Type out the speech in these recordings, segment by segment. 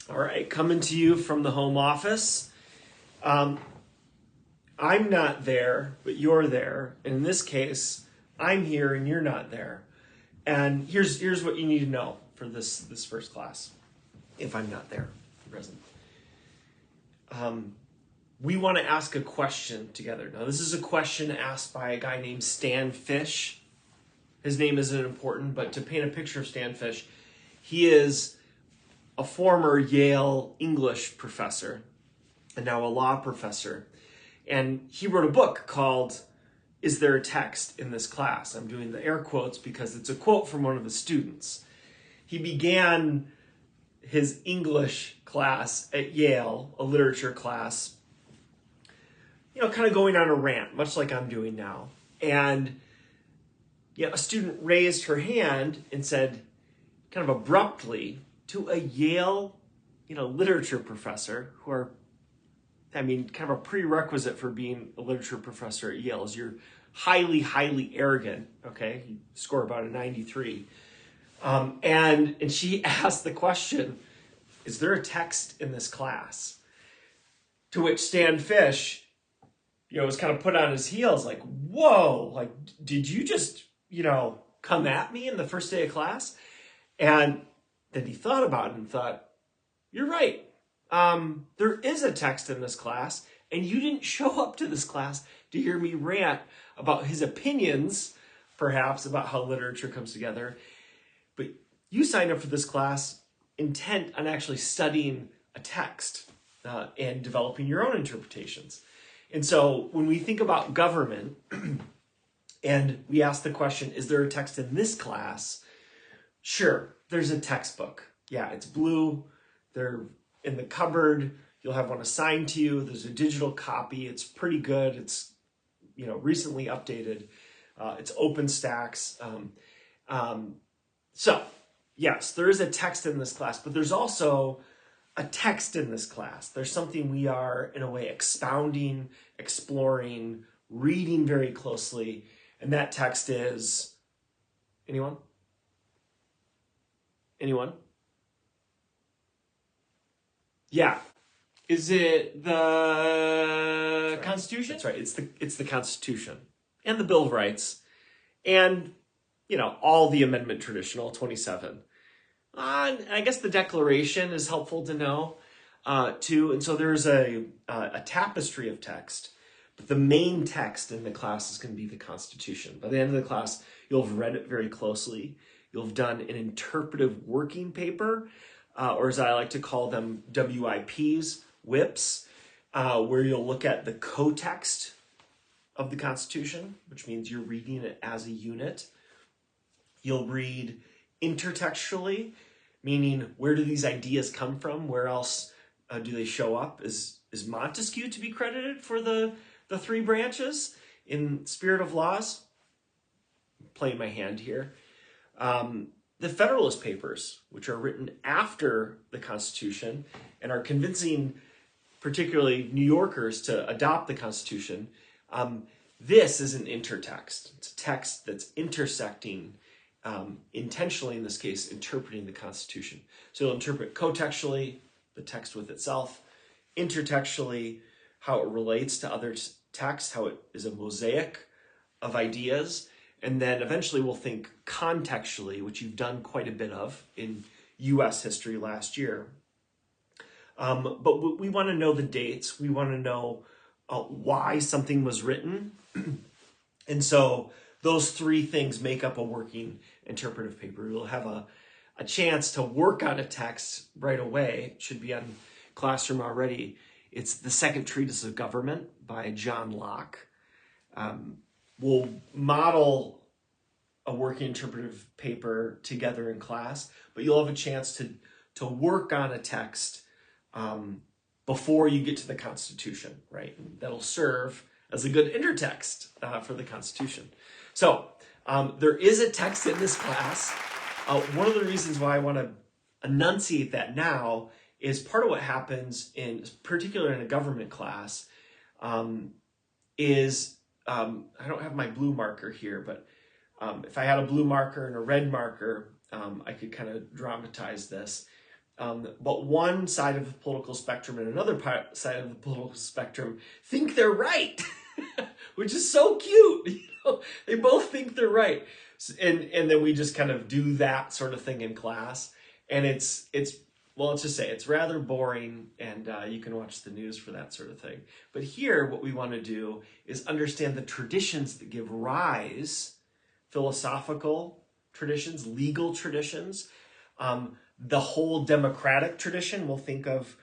All right, coming to you from the home office. I'm not there, but you're there. And in this case, I'm here and you're not there. And here's what you need to know for this first class, if I'm not there, present. We want to ask a question together. Now, this is a question asked by a guy named Stan Fish. His name isn't important, but to paint a picture of Stan Fish, he is a former Yale English professor and now a law professor. And he wrote a book called Is There a Text in This Class? I'm doing the air quotes because it's a quote from one of the students. He began his English class at Yale, a literature class, kind of going on a rant, much like I'm doing now. And a student raised her hand and said, kind of abruptly, to a Yale, literature professor, who are, kind of a prerequisite for being a literature professor at Yale is you're highly, highly arrogant, okay? You score about a 93. And she asked the question, is there a text in this class? To which Stan Fish, was kind of put on his heels like, whoa, like, did you just, come at me in the first day of class? And then he thought about it and thought, you're right. There is a text in this class, and you didn't show up to this class to hear me rant about his opinions, perhaps, about how literature comes together. But you signed up for this class intent on actually studying a text and developing your own interpretations. And so when we think about government and we ask the question, is there a text in this class? Sure, there's a textbook. Yeah, it's blue. They're in the cupboard. You'll have one assigned to you. There's a digital copy. It's pretty good. It's, recently updated. It's OpenStax. So, yes, there is a text in this class, but there's also a text in this class. There's something we are, in a way, expounding, exploring, reading very closely. And that text is, anyone? Anyone? Yeah. Is it the Constitution? That's right. It's the Constitution and the Bill of Rights and, all the amendment traditional, 27. I guess the Declaration is helpful to know, too. And so there's a tapestry of text, but the main text in the class is going to be the Constitution. By the end of the class, you'll have read it very closely. You'll have done an interpretive working paper, or as I like to call them, WIPs, WIPs, where you'll look at the co-text of the Constitution, which means you're reading it as a unit. You'll read intertextually, meaning where do these ideas come from? Where else do they show up? Is Montesquieu to be credited for the three branches in Spirit of Laws? I'm playing my hand here. The Federalist Papers, which are written after the Constitution and are convincing particularly New Yorkers to adopt the Constitution. This is an intertext. It's a text that's intersecting, intentionally in this case, interpreting the Constitution. So it'll interpret co-textually, the text with itself, intertextually, how it relates to other texts, how it is a mosaic of ideas. And then eventually we'll think contextually, which you've done quite a bit of in U.S. history last year. But we want to know the dates. We want to know why something was written. And so those three things make up a working interpretive paper. You'll have a chance to work on a text right away. It should be on Classroom already. It's The Second Treatise of Government by John Locke. We'll model a working interpretive paper together in class, but you'll have a chance to work on a text before you get to the Constitution, right? And that'll serve as a good intertext for the Constitution. So there is a text in this class. One of the reasons why I want to enunciate that now is part of what happens particularly in a government class, is I don't have my blue marker here, but if I had a blue marker and a red marker, I could kind of dramatize this. But one side of the political spectrum and another side of the political spectrum think they're right, which is so cute. You know, they both think they're right, and then we just kind of do that sort of thing in class, and it's well, let's just say it's rather boring, and you can watch the news for that sort of thing. But here, what we want to do is understand the traditions that give rise, philosophical traditions, legal traditions, the whole democratic tradition. We'll think of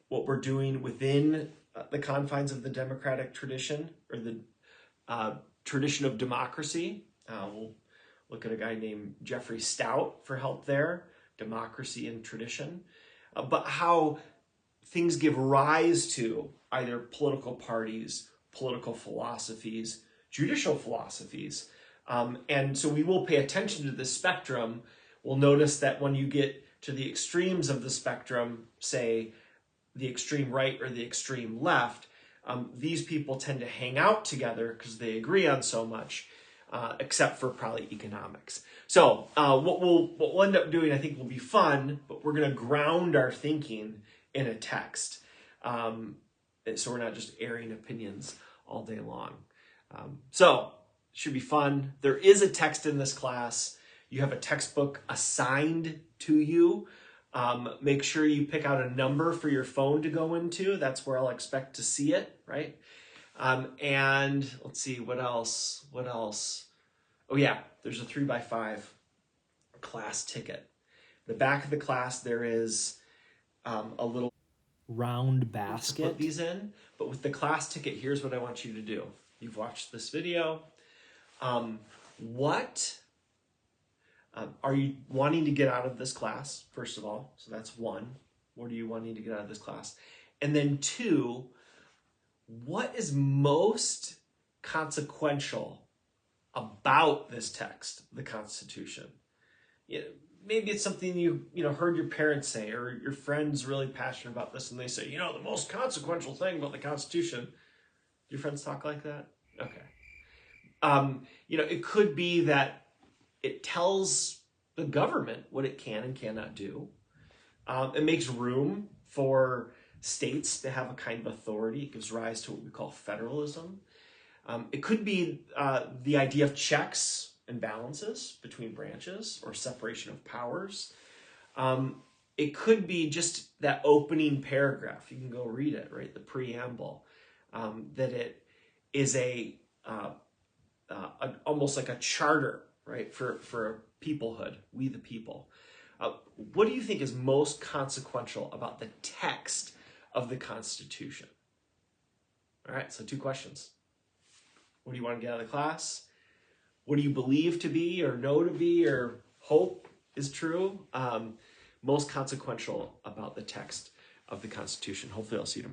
what we're doing within the confines of the democratic tradition, or the tradition of democracy. We'll look at a guy named Jeffrey Stout for help there, democracy and tradition. But how things give rise to either political parties, political philosophies, judicial philosophies. And so we will pay attention to the spectrum. We'll notice that when you get to the extremes of the spectrum, say the extreme right or the extreme left, these people tend to hang out together because they agree on so much, except for probably economics. So what we'll end up doing, I think, will be fun, but we're going to ground our thinking in a text. So we're not just airing opinions all day long. So it should be fun. There is a text in this class. You have a textbook assigned to you. Make sure you pick out a number for your phone to go into. That's where I'll expect to see it, right? And let's see, what else? Oh yeah, there's a 3x5 class ticket. The back of the class, there is a little round basket. To put these in, but with the class ticket, here's what I want you to do. You've watched this video. What are you wanting to get out of this class, first of all? So that's one. What are you wanting to get out of this class? And then two, what is most consequential about this text, the Constitution? Maybe it's something you heard your parents say, or your friend's really passionate about this, and they say, the most consequential thing about the Constitution. Do your friends talk like that? Okay. It could be that it tells the government what it can and cannot do. It makes room for states to have a kind of authority. It gives rise to what we call federalism. It could be the idea of checks and balances between branches, or separation of powers. It could be just that opening paragraph. You can go read it, right? The preamble. That it is almost like a charter, right? For peoplehood, we the people. What do you think is most consequential about the text of the Constitution? All right, so 2 questions. What do you want to get out of the class? What do you believe to be, or know to be, or hope is true? Most consequential about the text of the Constitution. Hopefully I'll see you tomorrow.